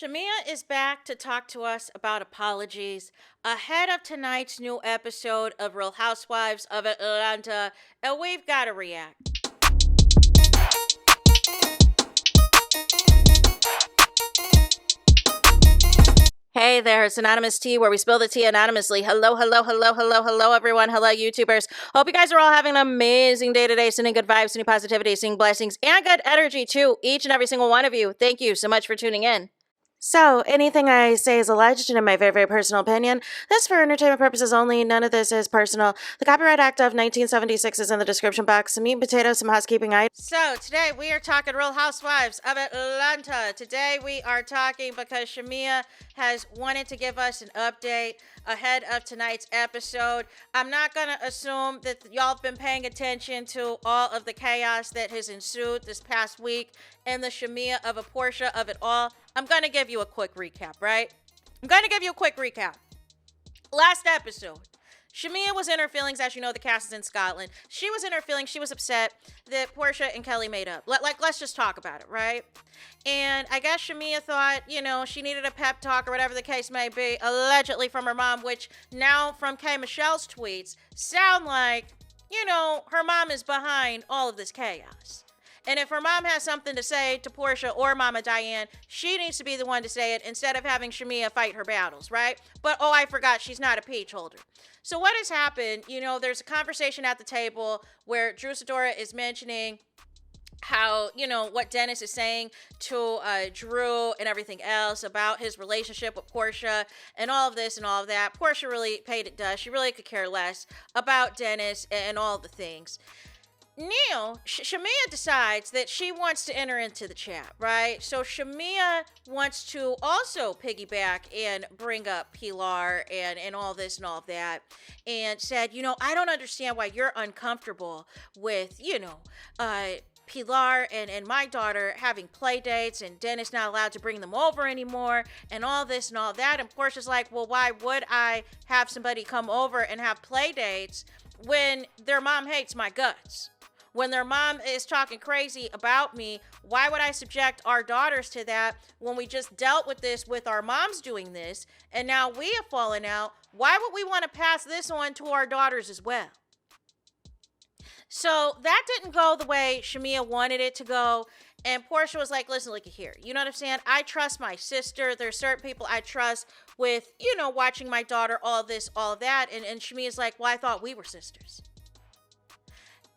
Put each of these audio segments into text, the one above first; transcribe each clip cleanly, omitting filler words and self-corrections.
Shamea is back to talk to us about apologies ahead of tonight's new episode of Real Housewives of Atlanta, and we've got to react. Hey there, it's Anonymous Tea, where we spill the tea anonymously. Hello, hello, hello, hello, hello, everyone. Hello, YouTubers. Hope you guys are all having an amazing day today, sending good vibes, sending positivity, sending blessings, and good energy to each and every single one of you. Thank you so much for tuning in. So, anything I say is alleged and in my very, very personal opinion. This for entertainment purposes only. None of this is personal. The Copyright Act of 1976 is in the description box. Some meat and potatoes, some housekeeping items. So, today we are talking Real Housewives of Atlanta. Today we are talking because Shamea has wanted to give us an update ahead of tonight's episode. I'm not going to assume that y'all have been paying attention to all of the chaos that has ensued this past week and the Shamea of a Porsha of it all. I'm going to give you a quick recap, right? Last episode, Shamea was in her feelings. As you know, the cast is in Scotland. She was in her feelings. She was upset that Porsha and Kelly made up. Let's just talk about it, right? And I guess Shamea thought, she needed a pep talk or whatever the case may be, allegedly from her mom, which now from K. Michelle's tweets sound like, her mom is behind all of this chaos. And if her mom has something to say to Porsha or Mama Diane, she needs to be the one to say it instead of having Shamea fight her battles, right? But, I forgot, she's not a peach holder. So what has happened, there's a conversation at the table where Drew Sidora is mentioning how, what Dennis is saying to Drew and everything else about his relationship with Porsha and all of this and all of that. Porsha really paid it dust. She really could care less about Dennis and all the things. Now, Shamea decides that she wants to enter into the chat, right? So Shamea wants to also piggyback and bring up Pilar and all this and all of that, and said, I don't understand why you're uncomfortable with, Pilar and my daughter having play dates and Dennis not allowed to bring them over anymore and all this and all that. And Portia's like, well, why would I have somebody come over and have play dates when their mom hates my guts? When their mom is talking crazy about me, why would I subject our daughters to that when we just dealt with this with our moms doing this and now we have fallen out? Why would we want to pass this on to our daughters as well? So that didn't go the way Shamea wanted it to go. And Porsha was like, listen, look at here. You know what I'm saying? I trust my sister. There's certain people I trust with, watching my daughter, all this, all of that. And Shamea's like, well, I thought we were sisters.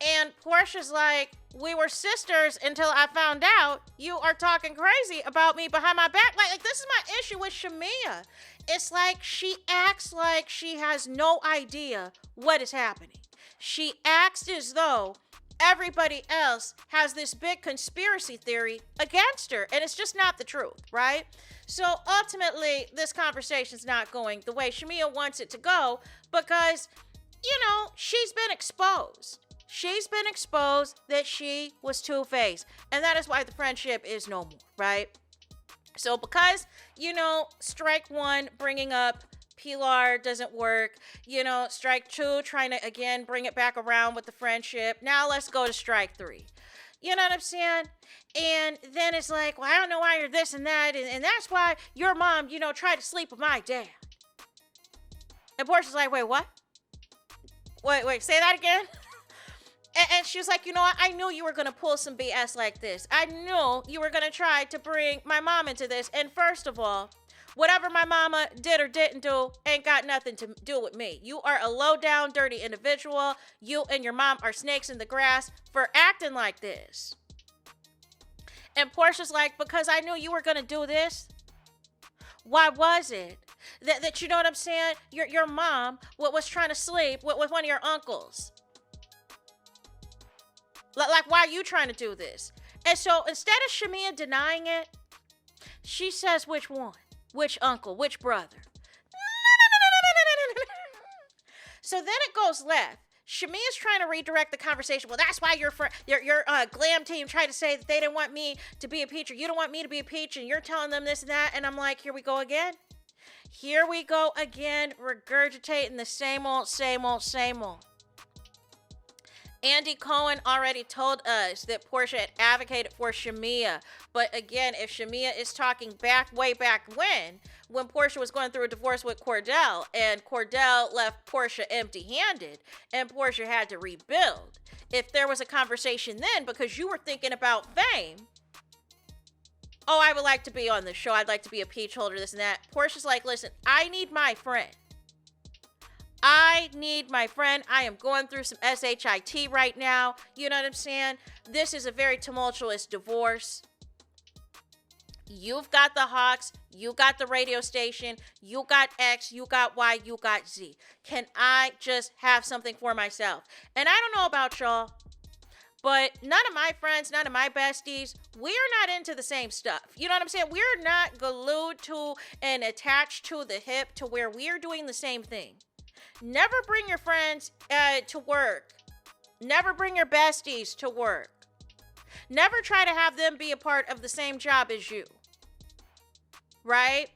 And Portia's like, we were sisters until I found out you are talking crazy about me behind my back. Like this is my issue with Shamea. It's like she acts like she has no idea what is happening. She acts as though everybody else has this big conspiracy theory against her. And it's just not the truth, right? So ultimately, this conversation's not going the way Shamea wants it to go because, she's been exposed. She's been exposed that she was two-faced. And that is why the friendship is no more, right? So because, strike one, bringing up Pilar doesn't work. Strike two, trying to, again, bring it back around with the friendship. Now let's go to strike three. You know what I'm saying? And then it's like, well, I don't know why you're this and that. And that's why your mom, tried to sleep with my dad. And Portia's like, wait, what? Wait, say that again? And she was like, I knew you were going to pull some BS like this. I knew you were going to try to bring my mom into this. And first of all, whatever my mama did or didn't do ain't got nothing to do with me. You are a low down, dirty individual. You and your mom are snakes in the grass for acting like this. And Portia's like, because I knew you were going to do this. Why was it that you know what I'm saying? Your mom was trying to sleep with one of your uncles. Like, why are you trying to do this? And so instead of Shamea denying it, she says, which one? Which uncle? Which brother? So then it goes left. Shamea's trying to redirect the conversation. Well, that's why your glam team tried to say that they didn't want me to be a peach, or you don't want me to be a peach, and you're telling them this and that. And I'm like, here we go again. Here we go again, regurgitating the same old, same old, same old. Andy Cohen already told us that Porsha had advocated for Shamea. But again, if Shamea is talking way back when Porsha was going through a divorce with Cordell, and Cordell left Porsha empty-handed, and Porsha had to rebuild. If there was a conversation then, because you were thinking about fame, oh, I would like to be on the show, I'd like to be a peach holder, this and that. Porsha's like, listen, I need my friend. I need my friend. I am going through some SHIT right now. You know what I'm saying? This is a very tumultuous divorce. You've got the Hawks. You got the radio station. You got X. You got Y. You got Z. Can I just have something for myself? And I don't know about y'all, but none of my friends, none of my besties, we're not into the same stuff. You know what I'm saying? We're not glued to and attached to the hip to where we're doing the same thing. Never bring your friends to work. Never bring your besties to work. Never try to have them be a part of the same job as you. Right?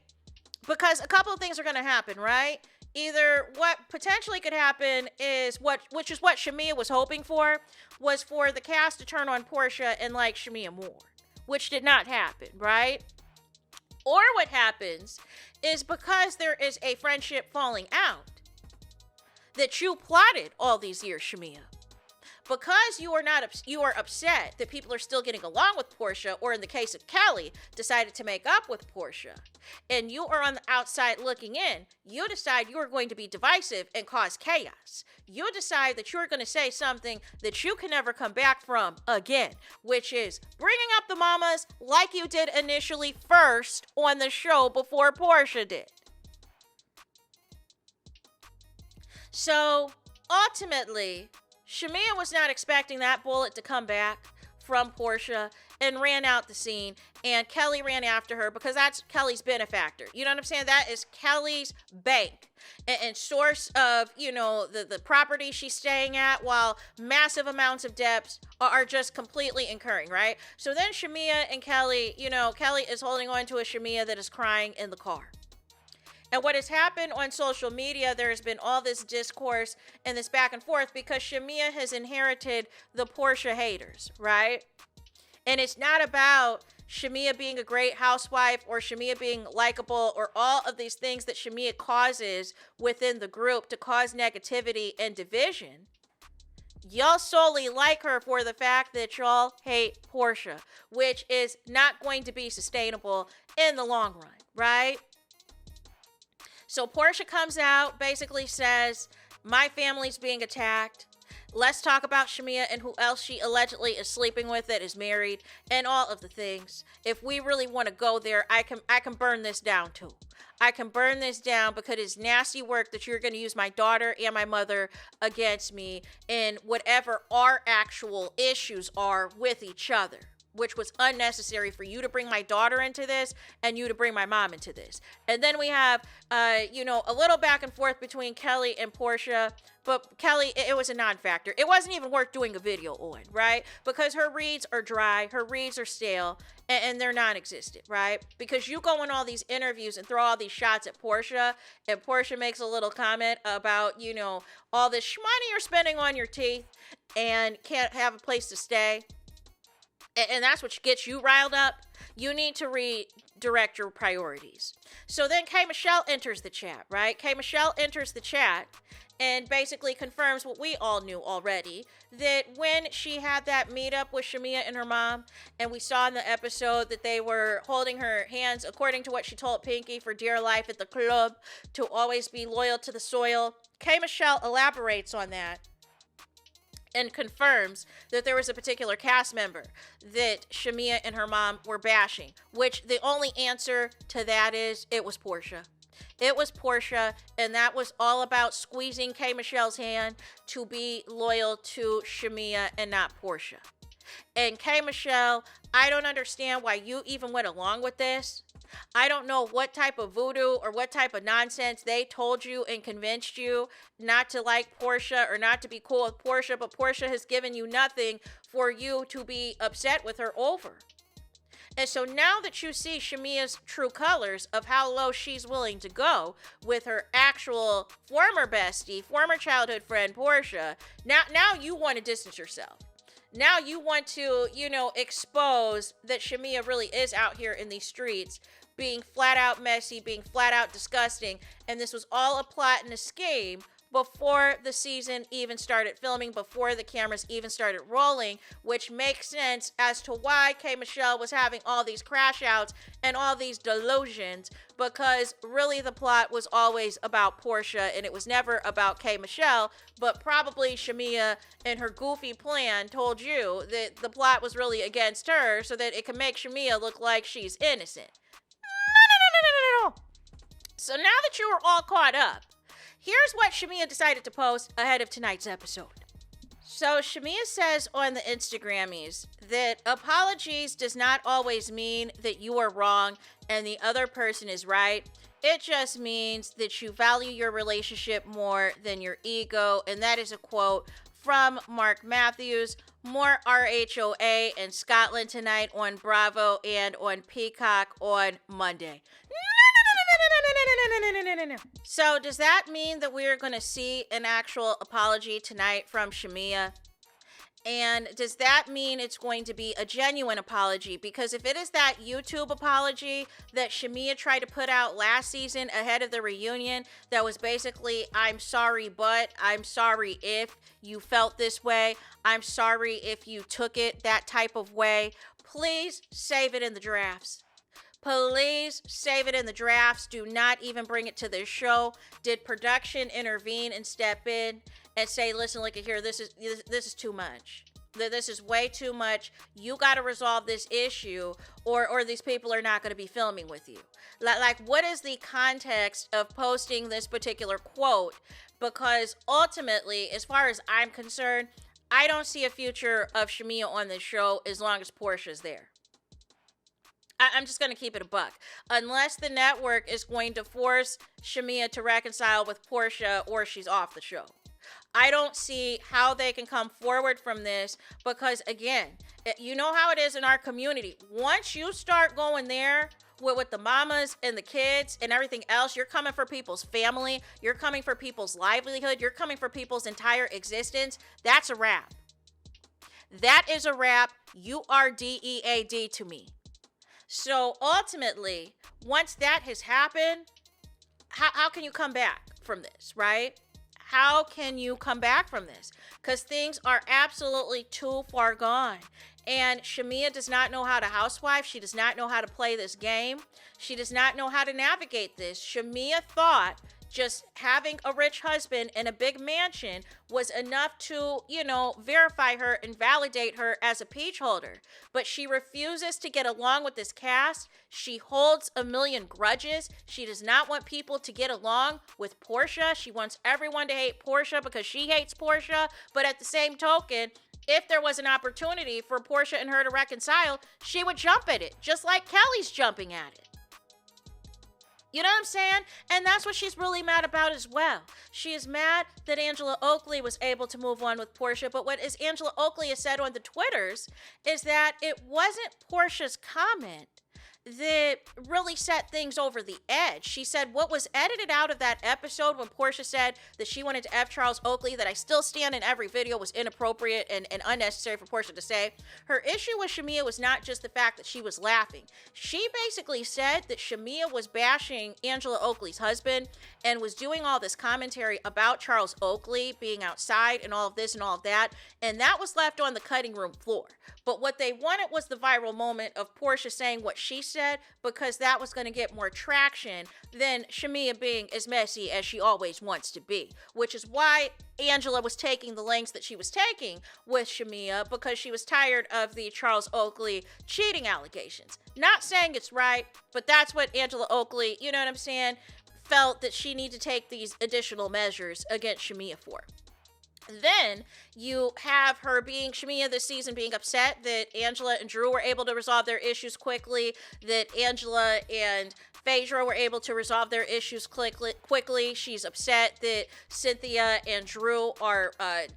Because a couple of things are going to happen, right? Either what potentially could happen is which is what Shamea was hoping for, was for the cast to turn on Porsha and like Shamea more, which did not happen, right? Or what happens is because there is a friendship falling out, that you plotted all these years, Shamea. Because you are upset that people are still getting along with Porsha, or in the case of Kelly, decided to make up with Porsha, and you are on the outside looking in, you decide you are going to be divisive and cause chaos. You decide that you're going to say something that you can never come back from again, which is bringing up the mamas like you did initially first on the show before Porsha did. So, ultimately, Shamea was not expecting that bullet to come back from Porsha and ran out the scene, and Kelly ran after her because that's Kelly's benefactor. You know what I'm saying? That is Kelly's bank and source of, the property she's staying at, while massive amounts of debts are just completely incurring, right? So then Shamea and Kelly, Kelly is holding on to a Shamea that is crying in the car. And what has happened on social media, there has been all this discourse and this back and forth because Shamea has inherited the Porsha haters, right? And it's not about Shamea being a great housewife or Shamea being likable or all of these things that Shamea causes within the group to cause negativity and division. Y'all solely like her for the fact that y'all hate Porsha, which is not going to be sustainable in the long run, right? So Porsha comes out, basically says, my family's being attacked. Let's talk about Shamea and who else she allegedly is sleeping with that is married and all of the things. If we really want to go there, I can burn this down too. I can burn this down because it's nasty work that you're going to use my daughter and my mother against me in whatever our actual issues are with each other, which was unnecessary for you to bring my daughter into this and you to bring my mom into this. And then we have, a little back and forth between Kelly and Porsha. But Kelly, it was a non-factor. It wasn't even worth doing a video on, right? Because her reads are dry, her reads are stale, and they're non-existent, right? Because you go in all these interviews and throw all these shots at Porsha, and Porsha makes a little comment about, all this money you're spending on your teeth and can't have a place to stay. And that's what gets you riled up. You need to redirect your priorities. So then K. Michelle enters the chat, right? K. Michelle enters the chat and basically confirms what we all knew already, that when she had that meetup with Shamea and her mom, and we saw in the episode that they were holding her hands, according to what she told Pinky, for dear life at the club, to always be loyal to the soil. K. Michelle elaborates on that and confirms that there was a particular cast member that Shamea and her mom were bashing, which the only answer to that is it was Porsha. It was Porsha, and that was all about squeezing K. Michelle's hand to be loyal to Shamea and not Porsha. And K. Michelle, I don't understand why you even went along with this. I don't know what type of voodoo or what type of nonsense they told you and convinced you not to like Porsha or not to be cool with Porsha, but Porsha has given you nothing for you to be upset with her over. And so now that you see Shamea's true colors of how low she's willing to go with her actual former bestie, former childhood friend, Porsha, now you want to distance yourself. Now you want to, expose that Shamea really is out here in these streets being flat out messy, being flat out disgusting, and this was all a plot and a scheme before the season even started filming, before the cameras even started rolling, which makes sense as to why K. Michelle was having all these crash outs and all these delusions, because really the plot was always about Porsha and it was never about K. Michelle, but probably Shamea and her goofy plan told you that the plot was really against her so that it can make Shamea look like she's innocent. No. So now that you are all caught up, here's what Shamea decided to post ahead of tonight's episode. So Shamea says on the Instagrammies that apologies does not always mean that you are wrong and the other person is right. It just means that you value your relationship more than your ego. And that is a quote from Mark Matthews. More RHOA in Scotland tonight on Bravo and on Peacock on Monday. No. So does that mean that we're going to see an actual apology tonight from Shamea? And does that mean it's going to be a genuine apology? Because if it is that YouTube apology that Shamea tried to put out last season ahead of the reunion, that was basically, I'm sorry, but I'm sorry if you felt this way. I'm sorry if you took it that type of way. Please save it in the drafts. Please save it in the drafts. Do not even bring it to this show. Did production intervene and step in and say, listen, look at here, this is too much. This is way too much. You got to resolve this issue or these people are not going to be filming with you. Like, what is the context of posting this particular quote? Because ultimately, as far as I'm concerned, I don't see a future of Shamea on this show as long as Porsha's there. I'm just going to keep it a buck. Unless the network is going to force Shamea to reconcile with Porsha or she's off the show. I don't see how they can come forward from this because, again, you know how it is in our community. Once you start going there with the mamas and the kids and everything else, you're coming for people's family. You're coming for people's livelihood. You're coming for people's entire existence. That's a wrap. That is a wrap. You are DEAD to me. So ultimately, once that has happened, how can you come back from this, right? How can you come back from this? Because things are absolutely too far gone. And Shamea does not know how to housewife. She does not know how to play this game. She does not know how to navigate this. Shamea thought just having a rich husband and a big mansion was enough to, verify her and validate her as a peach holder. But she refuses to get along with this cast. She holds a million grudges. She does not want people to get along with Porsha. She wants everyone to hate Porsha because she hates Porsha. But at the same token, if there was an opportunity for Porsha and her to reconcile, she would jump at it, just like Kelly's jumping at it. You know what I'm saying? And that's what she's really mad about as well. She is mad that Angela Oakley was able to move on with Porsha. But what is Angela Oakley has said on the Twitters is that it wasn't Porsha's comment that really set things over the edge. She said what was edited out of that episode when Porsha said that she wanted to F Charles Oakley, that I still stand in every video, was inappropriate and unnecessary for Porsha to say. Her issue with Shamea was not just the fact that she was laughing. She basically said that Shamea was bashing Angela Oakley's husband and was doing all this commentary about Charles Oakley being outside and all of this and all of that, and that was left on the cutting room floor. But what they wanted was the viral moment of Porsha saying what she said, because that was going to get more traction than Shamea being as messy as she always wants to be, which is why Angela was taking the lengths that she was taking with Shamea, because she was tired of the Charles Oakley cheating allegations. Not saying it's right, but that's what Angela Oakley, you know what I'm saying, felt that she needed to take these additional measures against Shamea for. Then you have her being Shamea this season being upset that Angela and Drew were able to resolve their issues quickly, that Angela and Phaedra were able to resolve their issues quickly. She's upset that Cynthia and Drew are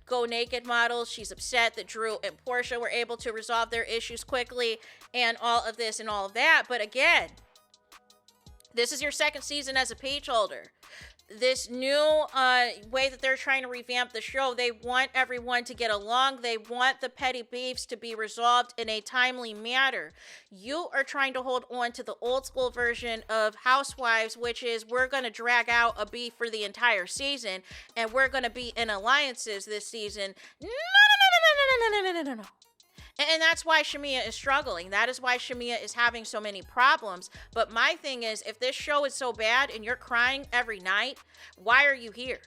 go naked models. She's upset that Drew and Porsha were able to resolve their issues quickly, and all of this and all of that. But again, this is your second season as a page holder. This new way that they're trying to revamp the show, they want everyone to get along. They want the petty beefs to be resolved in a timely manner. You are trying to hold on to the old school version of Housewives, which is we're going to drag out a beef for the entire season, and we're going to be in alliances this season. No, no, no, no, no, no, no, no, no, no. And that's why Shamea is struggling. That is why Shamea is having so many problems. But my thing is, if this show is so bad and you're crying every night, why are you here?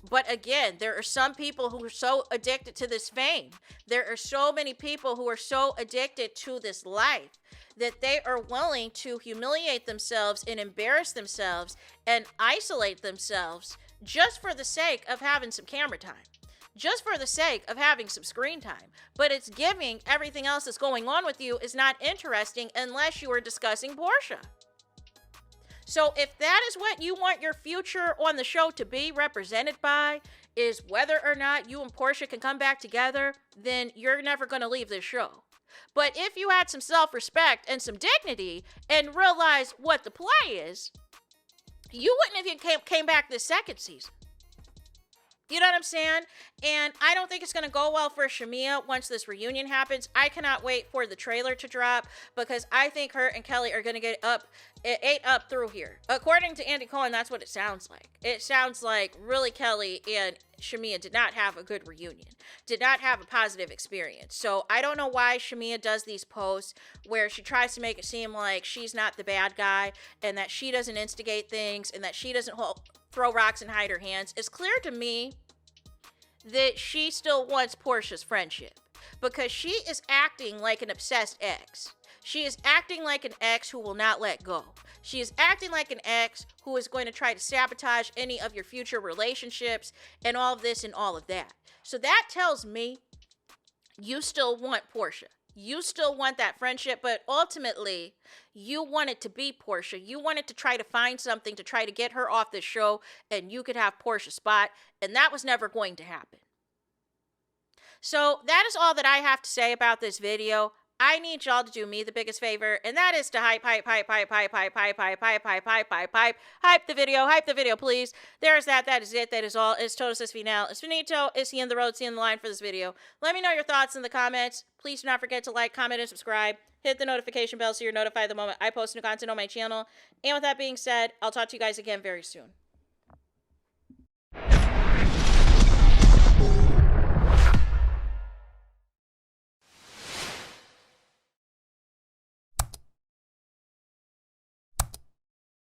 But again, there are some people who are so addicted to this fame. There are so many people who are so addicted to this life that they are willing to humiliate themselves and embarrass themselves and isolate themselves just for the sake of having some camera time. Just for the sake of having some screen time. But it's giving everything else that's going on with you is not interesting unless you are discussing Porsha. So if that is what you want your future on the show to be represented by, is whether or not you and Porsha can come back together, then you're never going to leave this show. But if you had some self-respect and some dignity and realized what the play is, you wouldn't have even came back this second season. You know what I'm saying? And I don't think it's going to go well for Shamea once this reunion happens. I cannot wait for the trailer to drop because I think her and Kelly are going to get ate up through here. According to Andy Cohen, that's what it sounds like. It sounds like really Kelly and Shamea did not have a good reunion, did not have a positive experience. So I don't know why Shamea does these posts where she tries to make it seem like she's not the bad guy and that she doesn't instigate things and that she doesn't throw rocks and hide her hands. It's clear to me that she still wants Porsha's friendship because she is acting like an obsessed ex. She is acting like an ex who will not let go. She is acting like an ex who is going to try to sabotage any of your future relationships and all of this and all of that. So that tells me you still want Porsha. You still want that friendship, but ultimately, you want it to be Porsha. You wanted to try to find something to try to get her off the show, and you could have Porsha's spot, and that was never going to happen. So that is all that I have to say about this video. I need y'all to do me the biggest favor, and that is to hype the video, please. There's that. That is it. That is all. It's todos es final. It's finito. It's the end of the road. It's the end of the line for this video. Let me know your thoughts in the comments. Please do not forget to like, comment, and subscribe. Hit the notification bell so you're notified the moment I post new content on my channel. And with that being said, I'll talk to you guys again very soon.